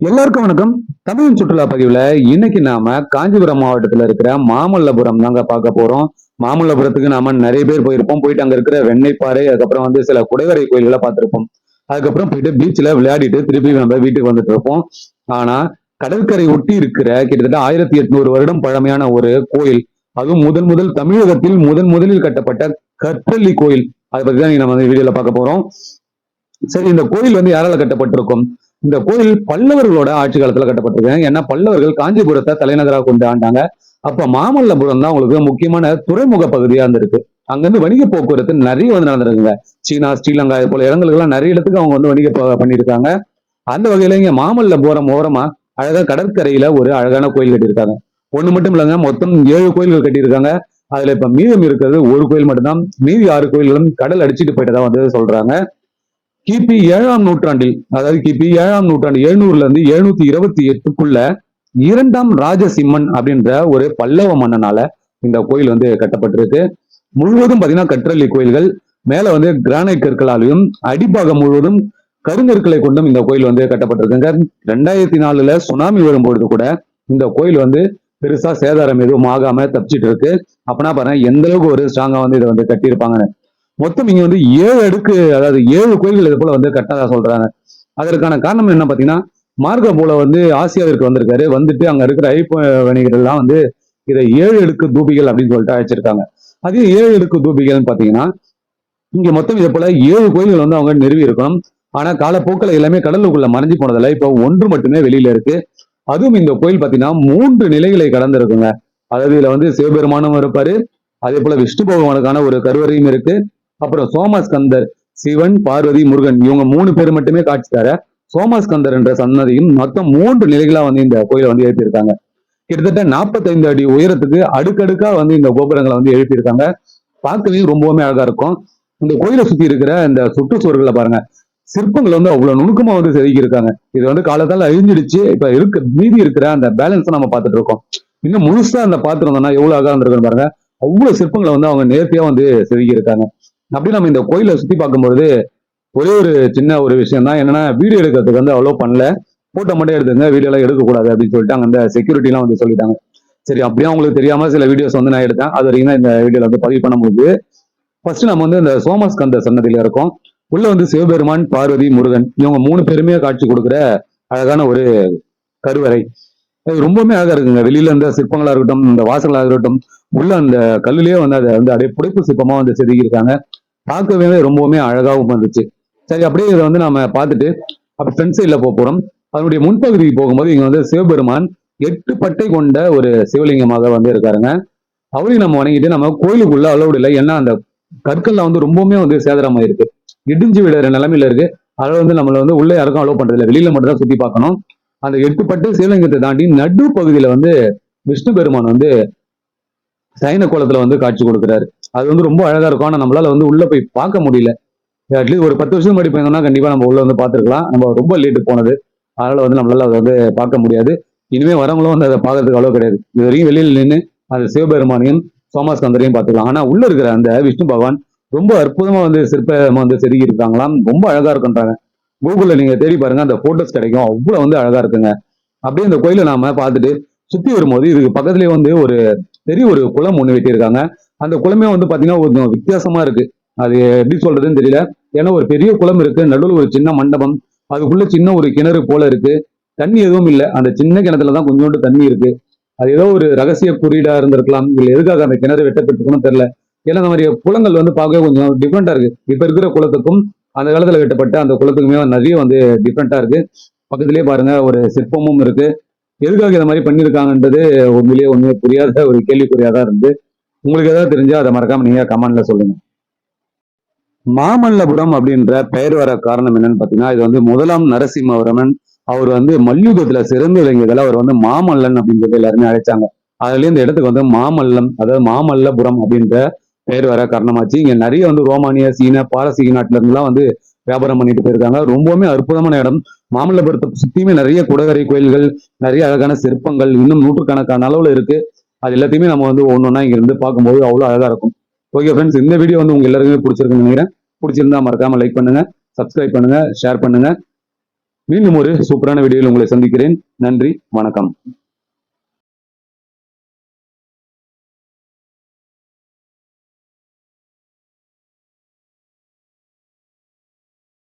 எல்லாருக்கும் வணக்கம். தமிழின் சுற்றுலா பதிவுல இன்னைக்கு நாம காஞ்சிபுரம் மாவட்டத்துல இருக்கிற மாமல்லபுரம் தாங்க பார்க்க போறோம். மாமல்லபுரத்துக்கு நாம நிறைய பேர் போயிருப்போம். போயிட்டு அங்க இருக்கிற வெண்ணெய்ப்பாறை, அதுக்கப்புறம் வந்து சில குடைவரை கோயில்களை பார்த்திருப்போம். அதுக்கப்புறம் போயிட்டு பீச்ல விளையாடிட்டு திருப்பி நம்ம வீட்டுக்கு வந்துட்டு இருப்போம். ஆனா கடற்கரை ஒட்டி இருக்கிற கிட்டத்தட்ட 1800 வருடம் பழமையான ஒரு கோயில், அதுவும் முதன் முதல் தமிழகத்தில் முதலில் கட்டப்பட்ட கற்றளி கோயில், அதை பத்தி தான் நம்ம வீடியோல பார்க்க போறோம். சரி, இந்த கோயில் வந்து யாரால கட்டப்பட்டிருக்கும்? இந்த கோயில் பல்லவர்களோட ஆட்சி காலத்துல கட்டப்பட்டிருக்கு. ஏன்னா பல்லவர்கள் காஞ்சிபுரத்தை தலைநகராக கொண்டு ஆண்டாங்க. அப்ப மாமல்லபுரம் தான் உங்களுக்கு முக்கியமான துறைமுக பகுதியா இருந்திருக்கு. அங்கிருந்து வணிக போக்குவரத்து நிறைய வந்து நடந்திருக்குங்க. சீனா, ஸ்ரீலங்கா இது போல இடங்களுக்கு எல்லாம் நிறைய இடத்துக்கு அவங்க வந்து வணிக பண்ணியிருக்காங்க. அந்த வகையில இங்க மாமல்லபுரம் ஓரமா அழகா கடற்கரையில ஒரு அழகான கோயில் கட்டியிருக்காங்க. ஒண்ணு மட்டும் இல்லைங்க, மொத்தம் 7 கோயில்கள் கட்டியிருக்காங்க. அதுல இப்ப மீதம் இருக்கிறது ஒரு கோயில் மட்டும்தான். மீதி 6 கோயில்களும் கடல் அடிச்சுட்டு போயிட்டதா வந்து சொல்றாங்க. கிபி 7ஆம் நூற்றாண்டில், அதாவது கிபி 7ஆம் நூற்றாண்டு 700ல இருந்து 728க்குள்ள 2ஆம் ராஜசிம்மன் அப்படின்ற ஒரு பல்லவ மன்னனால இந்த கோயில் வந்து கட்டப்பட்டிருக்கு. முழுவதும் பாத்தீங்கன்னா கற்றளி கோயில்கள். மேல வந்து கிரானைட் கற்களாலையும் அடிப்பாகம் முழுவதும் கருங்கற்களை கொண்டும் இந்த கோயில் வந்து கட்டப்பட்டிருக்குங்க. 2004ல சுனாமி வரும்பொழுது கூட இந்த கோயில் வந்து பெருசா சேதாரம் எதுவும் ஆகாம தப்பிச்சிட்டு இருக்கு. அப்பனா பாருங்க எந்த அளவுக்கு ஒரு ஸ்ட்ராங்கா வந்து இதை வந்து கட்டியிருப்பாங்க. மொத்தம் இங்க வந்து 7 அடுக்கு, அதாவது 7 கோயில்கள் இது போல வந்து கட்டதா சொல்றாங்க. அதற்கான காரணம் என்ன பாத்தீங்கன்னா, மார்கோ போல வந்து ஆசியாவிற்கு வந்திருக்காரு. வந்துட்டு அங்க இருக்கிற ஐப்ப வணிகர்கள் எல்லாம் வந்து இதை 7 அடுக்கு தூபிகள் அப்படின்னு சொல்லிட்டு அழைச்சிருக்காங்க. அதே 7 அடுக்கு தூபிகள்னு பாத்தீங்கன்னா, இங்க மொத்தம் இது போல 7 கோயில்கள் வந்து அவங்க நிறுவி இருக்கணும். ஆனா காலப்போக்கில் எல்லாமே கடலுக்குள்ள மறைஞ்சு போனதில்ல. இப்போ ஒன்று மட்டுமே வெளியில இருக்கு. அதுவும் இந்த கோயில் பாத்தீங்கன்னா 3 நிலைகளை கடந்து இருக்குங்க. அதாவது இதுல வந்து சிவபெருமானும் இருப்பாரு, அதே போல விஷ்ணு பகவானுக்கான ஒரு கருவறையும் இருக்கு. அப்புறம் சோமஸ்கந்தர், சிவன், பார்வதி, முருகன் இவங்க 3 பேர் மட்டுமே காட்சி தர சோமஸ்கந்தர் என்ற சன்னதியும் மொத்தம் 3 நிலைகளா வந்து இந்த கோயிலை வந்து எழுப்பியிருக்காங்க. கிட்டத்தட்ட 45 அடி உயரத்துக்கு அடுக்கடுக்கா வந்து இந்த கோபுரங்களை வந்து எழுப்பியிருக்காங்க. பார்க்கவே ரொம்பவுமே அழகா இருக்கும். இந்த கோயிலை சுத்தி இருக்கிற இந்த சுற்றுச்சுவர்களை பாருங்க, சிற்பங்கள் வந்து அவ்வளவு நுணுக்கமா வந்து செதுக்கி இருக்காங்க. இது வந்து காலத்தால் அழிஞ்சிடுச்சு. இப்ப மீதி இருக்கிற அந்த பேலன்ஸ் நம்ம பார்த்துட்டு இருக்கோம். இன்னும் முழுசா அந்த பாத்திரம் எவ்வளவு அழகா இருந்திருக்குன்னு பாருங்க. அவ்வளவு சிற்பங்களை வந்து அவங்க நேர்த்தியா வந்து செதுக்கி இருக்காங்க. அப்படி நம்ம இந்த கோயிலை சுத்தி பார்க்கும்பொழுது ஒரே ஒரு சின்ன ஒரு விஷயம் தான் என்னன்னா, வீடியோ எடுக்கிறதுக்கு வந்து அவ்வளோ பண்ணல. போட்டோ மட்டும் எடுத்துங்க, வீடியோ எல்லாம் எடுக்கக்கூடாது அப்படின்னு சொல்லிட்டு அங்க அந்த செக்யூரிட்டி எல்லாம் வந்து சொல்லிட்டாங்க. சரி, அப்படியே அவங்களுக்கு தெரியாம சில வீடியோஸ் வந்து நான் எடுத்தேன். அது வரைக்கும் தான் இந்த வீடியோல வந்து பதிவு பண்ணும்போது ஃபர்ஸ்ட் நம்ம வந்து இந்த சோமஸ்கந்த சன்னதியில இருக்கோம். உள்ள வந்து சிவபெருமான், பார்வதி, முருகன் இவங்க 3 பேருமே காட்சி கொடுக்குற அழகான ஒரு கருவறை. அது ரொம்பவுமே அழகா இருக்குங்க. வெளியில இருந்த சிற்பங்களா இருக்கட்டும், இந்த வாசலா இருக்கட்டும், உள்ள அந்த கல்லுலயே வந்து அதை வந்து அப்படியே புடைப்பு சிற்பமா வந்து செதுக்கி இருக்காங்க. பார்க்கவே ரொம்பவுமே அழகாகவும் இருந்துச்சு. சரி, அப்படியே இதை வந்து நம்ம பார்த்துட்டு அப்ப ஃப்ரண்ட் சைட்ல போறோம். அதனுடைய முன்பகுதிக்கு போகும்போது இங்க வந்து சிவபெருமான் 8 பட்டை கொண்ட ஒரு சிவலிங்கமாக வந்து இருக்காருங்க. அவரையும் நம்ம வணங்கிட்டு நம்ம கோயிலுக்குள்ள அலோடு இல்லை. ஏன்னா அந்த கற்கள்லாம் வந்து ரொம்பவுமே வந்து சேதனமாயிருக்கு, இடிஞ்சு விடுற நிலைமையில இருக்கு. அதை வந்து நம்மள வந்து உள்ள யாருக்கும் அலோவ் பண்றது இல்லை, வெளியில மட்டும் தான் சுத்தி பார்க்கணும். அந்த 8 பட்டு சிவலிங்கத்தை தாண்டி நடு பகுதியில வந்து விஷ்ணு பெருமான் வந்து சைன கோலத்துல வந்து காட்சி கொடுக்குறாரு. அது வந்து ரொம்ப அழகா இருக்கும். ஆனா நம்மளால வந்து உள்ள போய் பார்க்க முடியல. அட்லீஸ்ட் ஒரு 10 வருஷம் முன்னாடி போயிருந்தோம்னா கண்டிப்பா நம்ம உள்ள வந்து பார்த்துருக்கலாம். நம்ம ரொம்ப லேட்டு போனது, அதனால வந்து நம்மளால அதை வந்து பார்க்க முடியாது. இனிமே வரவங்களும் வந்து அதை பார்க்கறதுக்கு அவ்வளவு கிடையாது. இது வரைக்கும் வெளியில நின்று அந்த சிவபெருமானையும் சோமாஸ்கந்தரையும் பார்த்துக்கலாம். ஆனா உள்ள இருக்கிற அந்த விஷ்ணு பகவான் ரொம்ப அற்புதமா வந்து சிற்பமா வந்து செதுக்கி இருக்காங்களாம். ரொம்ப அழகா இருக்குன்றாங்க. கூகுள்ல நீங்க தேடி பாருங்க, அந்த போட்டோஸ் கிடைக்கும். அவ்வளவு வந்து அழகா இருக்குங்க. அப்படியே இந்த கோயிலை நாம பார்த்துட்டு சுத்தி வரும்போது இதுக்கு பக்கத்துலயே வந்து ஒரு பெரிய ஒரு குளம் ஒண்ணு வெட்டியிருக்காங்க. அந்த குளமே வந்து பாத்தீங்கன்னா கொஞ்சம் வித்தியாசமா இருக்கு. அது எப்படி சொல்றதுன்னு தெரியல. ஏன்னா ஒரு பெரிய குளம் இருக்கு, நடுவில் ஒரு சின்ன மண்டபம், அதுக்குள்ள சின்ன ஒரு கிணறு போல இருக்கு. தண்ணி எதுவும் இல்லை, அந்த சின்ன கிணத்துலதான் கொஞ்சோண்டு தண்ணி இருக்கு. அது ஏதோ ஒரு ரகசிய குறியீடா இருந்திருக்கலாம், இல்ல எதுக்காக அந்த கிணறு வெட்டப்பட்டிருக்குன்னு தெரியல. ஏன்னா இந்த மாதிரி குளங்கள் வந்து பார்க்கவே கொஞ்சம் டிஃப்ரெண்டா இருக்கு. இப்ப இருக்கிற குளத்துக்கும் அந்த காலத்துல வெட்டப்பட்ட அந்த குளத்துக்குமே நிறைய வந்து டிஃப்ரெண்டா இருக்கு. பக்கத்திலேயே பாருங்க ஒரு சிற்பமும் இருக்கு. எதுக்காக இந்த மாதிரி பண்ணியிருக்காங்கன்றது உண்மையே புரியாத ஒரு கேள்விக்குறியாதான் இருந்து. உங்களுக்கு ஏதாவது தெரிஞ்சா அதை மறக்காம நீங்க கமெண்ட்ல சொல்லுங்க. மாமல்லபுரம் அப்படின்ற பெயர் வர காரணம் என்னன்னு பாத்தீங்கன்னா, இது வந்து முதலாம் நரசிம்மவர்மன் அவர் வந்து மல்யுத்தத்துல சிறந்து விளங்கியதால அவர் வந்து மாமல்லன் அப்படின்னு சொல்லி எல்லாருமே அழைச்சாங்க. அதுல இந்த இடத்துக்கு வந்து மாமல்லம், அதாவது மாமல்லபுரம் அப்படின்ற பெயர் வர காரணமாச்சு. இங்க நிறைய வந்து ரோமானிய, சீன, பாரசீக நாட்டுல இருந்துலாம் வந்து வியாபாரம் பண்ணிட்டு போயிருக்காங்க. ரொம்பவுமே அற்புதமான இடம். மாமல்லபுரத்தை சுத்தியுமே நிறைய குடகரை கோயில்கள், நிறைய அழகான சிற்பங்கள் இன்னும் நூற்றுக்கணக்கான அளவுல இருக்கு. அது எல்லாத்தையுமே நம்ம வந்து ஒன்னொன்னா இங்க இருந்து பார்க்கும்போது அவ்வளவு அழகா இருக்கும். ஓகே ஃப்ரெண்ட்ஸ், இந்த வீடியோ வந்து உங்க எல்லாருக்குமே பிடிச்சிருக்குன்னு நினைக்கிறேன். பிடிச்சிருந்தா மறக்காம லைக் பண்ணுங்க, சப்ஸ்கிரைப் பண்ணுங்க, ஷேர் பண்ணுங்க. மீண்டும் ஒரு சூப்பரான வீடியோவில் உங்களை சந்திக்கிறேன். நன்றி, வணக்கம்.